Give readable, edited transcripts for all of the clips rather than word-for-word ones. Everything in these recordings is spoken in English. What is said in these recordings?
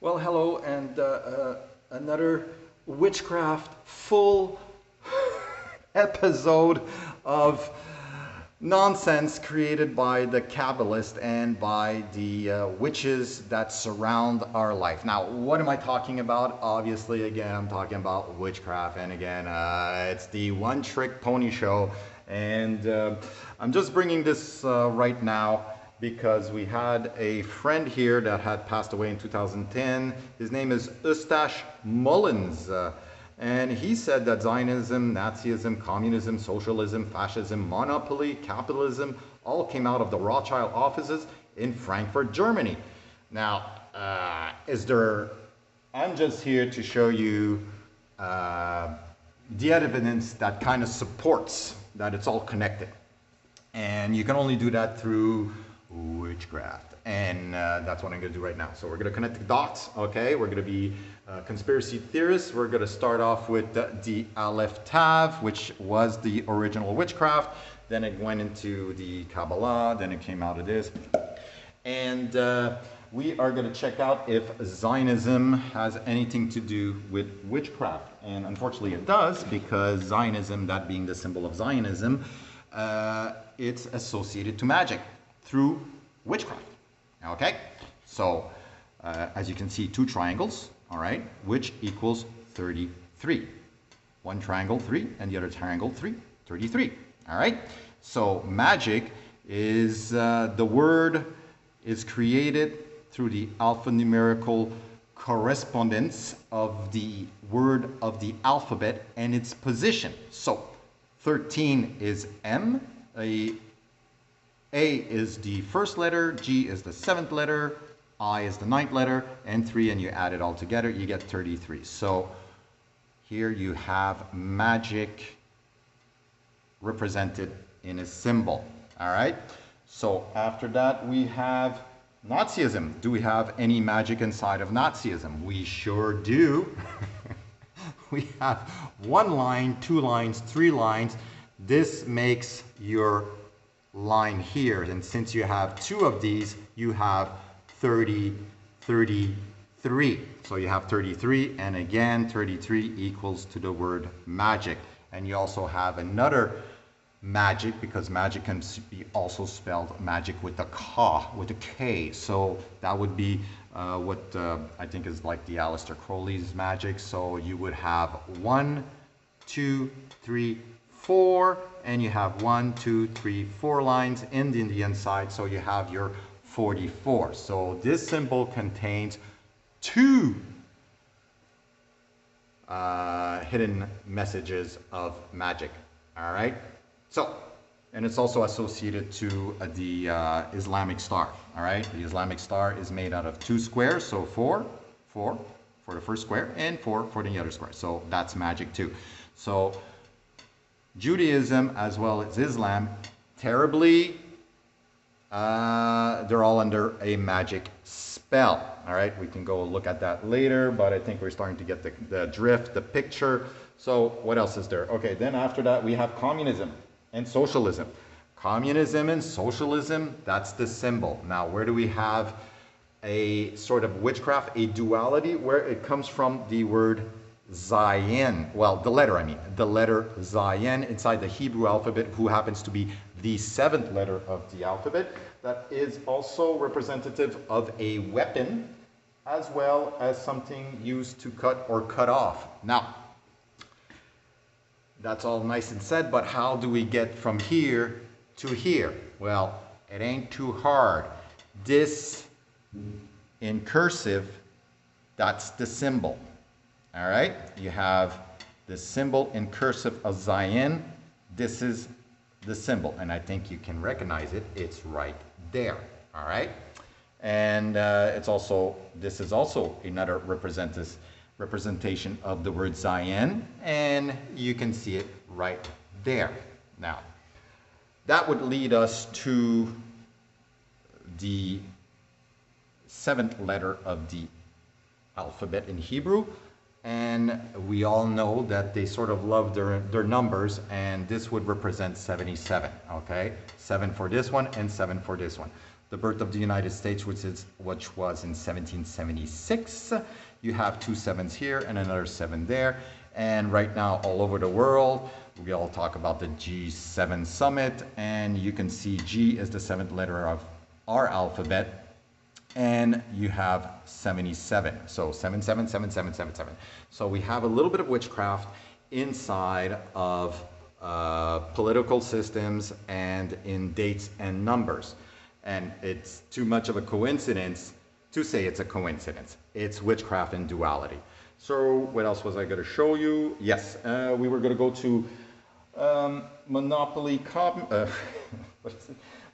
Well, hello, and another witchcraft full episode of nonsense created by the Kabbalist and by the witches that surround our life. Now, what am I talking about? Obviously, again, I'm talking about witchcraft, and again, it's the One Trick Pony Show, and I'm just bringing this right now because we had a friend here that had passed away in 2010. His name is Eustache Mullins. And he said that Zionism, Nazism, communism, socialism, fascism, monopoly, capitalism all came out of the Rothschild offices in Frankfurt, Germany. Now, I'm just here to show you the evidence that kind of supports that it's all connected. And you can only do that through witchcraft, and that's what I'm going to do right now. So we're going to connect the dots, okay? We're going to be conspiracy theorists. We're going to start off with the Aleph Tav, which was the original witchcraft. Then it went into the Kabbalah. Then it came out of this. And we are going to check out if Zionism has anything to do with witchcraft. And unfortunately it does, because Zionism, that being the symbol of Zionism, it's associated to magic through witchcraft. Okay, so as you can see, two triangles, all right, which equals 33. One triangle 3 and the other triangle 3, 33. All right, so magic is the word is created through the alphanumerical correspondence of the word of the alphabet and its position. So 13 is M, A is the first letter, G is the 7th letter, I is the 9th letter, and 3, and you add it all together, you get 33. So here you have magic represented in a symbol. All right. So after that, we have Nazism. Do we have any magic inside of Nazism? We sure do. We have 1 line, 2 lines, 3 lines. This makes your line here, and since you have 2 of these, you have 33. So you have 33, and again 33 equals to the word magic. And you also have another magic, because magic can be also spelled magic with a K. So that would be what I think is like the Aleister Crowley's magic. So you would have 1, 2, 3, 4, and you have 1, 2, 3, 4 lines in the inside, so you have your 44. So this symbol contains 2 hidden messages of magic. All right. So, and it's also associated to the Islamic star. All right. The Islamic star is made out of 2 squares, so 4 for the first square, and 4 for the other square. So that's magic too. So Judaism as well as Islam, terribly, they're all under a magic spell. All right, we can go look at that later, but I think we're starting to get the drift, the picture. So what else is there? Okay, then after that, we have communism and socialism. Communism and socialism, that's the symbol. Now, where do we have a sort of witchcraft, a duality, where it comes from the word Zion, well, the letter Zion inside the Hebrew alphabet, who happens to be the 7th letter of the alphabet. That is also representative of a weapon, as well as something used to cut or cut off. Now, that's all nice and said, but how do we get from here to here? Well, it ain't too hard. This in cursive, that's the symbol. All right, you have the symbol in cursive of Zion. This is the symbol, and I think you can recognize it. It's right there. All right, and this is also another representation of the word Zion, and you can see it right there. Now, that would lead us to the 7th letter of the alphabet in Hebrew. And we all know that they sort of love their numbers, and this would represent 77, okay? 7 for this one and 7 for this one. the birth of the United States, which was in 1776. You have 2 sevens here and another 7 there. And right now, all over the world, we all talk about the G7 summit, and you can see G is the 7th letter of our alphabet, and you have 77. So 777777. So we have a little bit of witchcraft inside of political systems and in dates and numbers. And it's too much of a coincidence to say it's a coincidence. It's witchcraft and duality. So what else was I going to show you? Yes, we were going to go to monopoly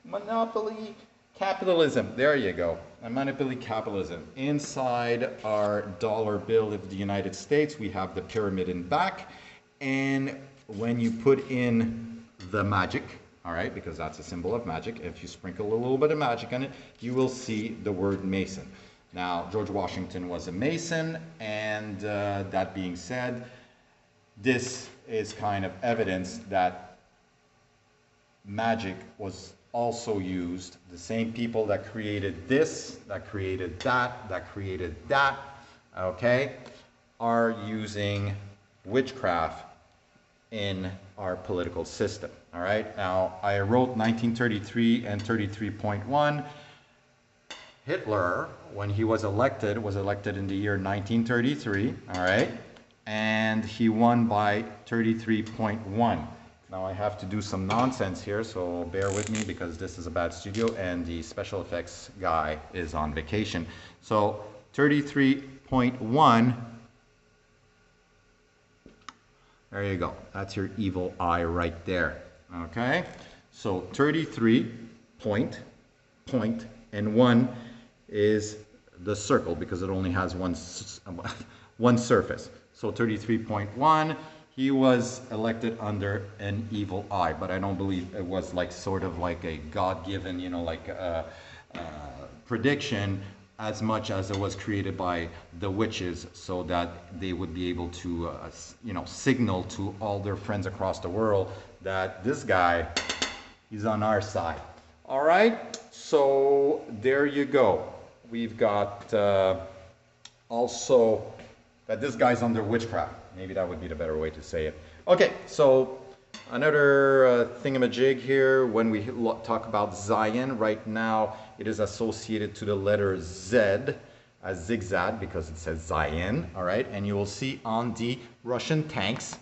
monopoly capitalism. There you go. Monopoly capitalism. Inside our dollar bill of the United States, we have the pyramid in back. And when you put in the magic, all right, because that's a symbol of magic, if you sprinkle a little bit of magic on it, you will see the word Mason. Now, George Washington was a Mason, and that being said, this is kind of evidence that magic was also used. The same people that created this, that created that, okay, are using witchcraft in our political system. All right, now I wrote 1933 and 33.1. Hitler, when he was elected in the year 1933, all right, and he won by 33.1. Now I have to do some nonsense here, so bear with me because this is a bad studio and the special effects guy is on vacation. So 33.1, there you go. That's your evil eye right there. Okay, so 33 point, and 1 is the circle because it only has one surface. So 33.1, he was elected under an evil eye, but I don't believe it was like sort of like a God-given, you know, like prediction, as much as it was created by the witches so that they would be able to, you know, signal to all their friends across the world that this guy, he's on our side. All right, so there you go. We've got also that this guy's under witchcraft. Maybe that would be the better way to say it. Okay, so another thingamajig here. When we talk about Zion, right now it is associated to the letter Z as zigzag because it says Zion, all right? And you will see on the Russian tanks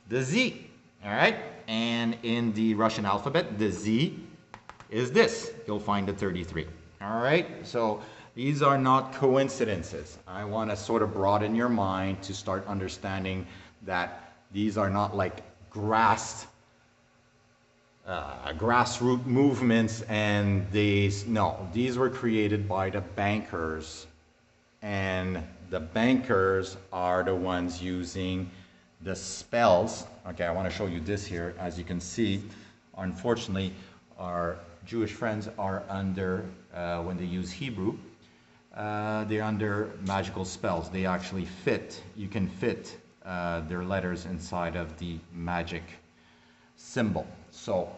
the Z, all right? And in the Russian alphabet, the Z is this. You'll find the 33, all right? So these are not coincidences. I want to sort of broaden your mind to start understanding that these are not like grassroots movements, and these were created by the bankers, and the bankers are the ones using the spells. Okay, I want to show you this here. As you can see, unfortunately, our Jewish friends are under, when they use Hebrew, they're under magical spells. They actually fit, you can fit their letters inside of the magic symbol. So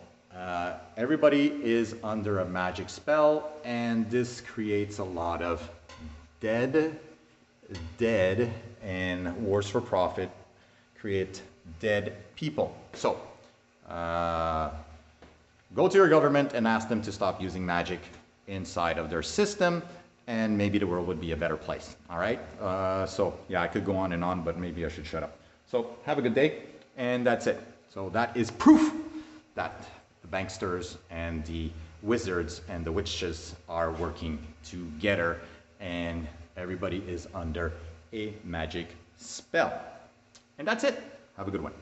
everybody is under a magic spell, and this creates a lot of dead, and wars for profit create dead people. So go to your government and ask them to stop using magic inside of their system, and maybe the world would be a better place. All right, so yeah, I could go on and on, but maybe I should shut up. So have a good day, and that's it. So that is proof that the banksters and the wizards and the witches are working together, and everybody is under a magic spell. And that's it. Have a good one.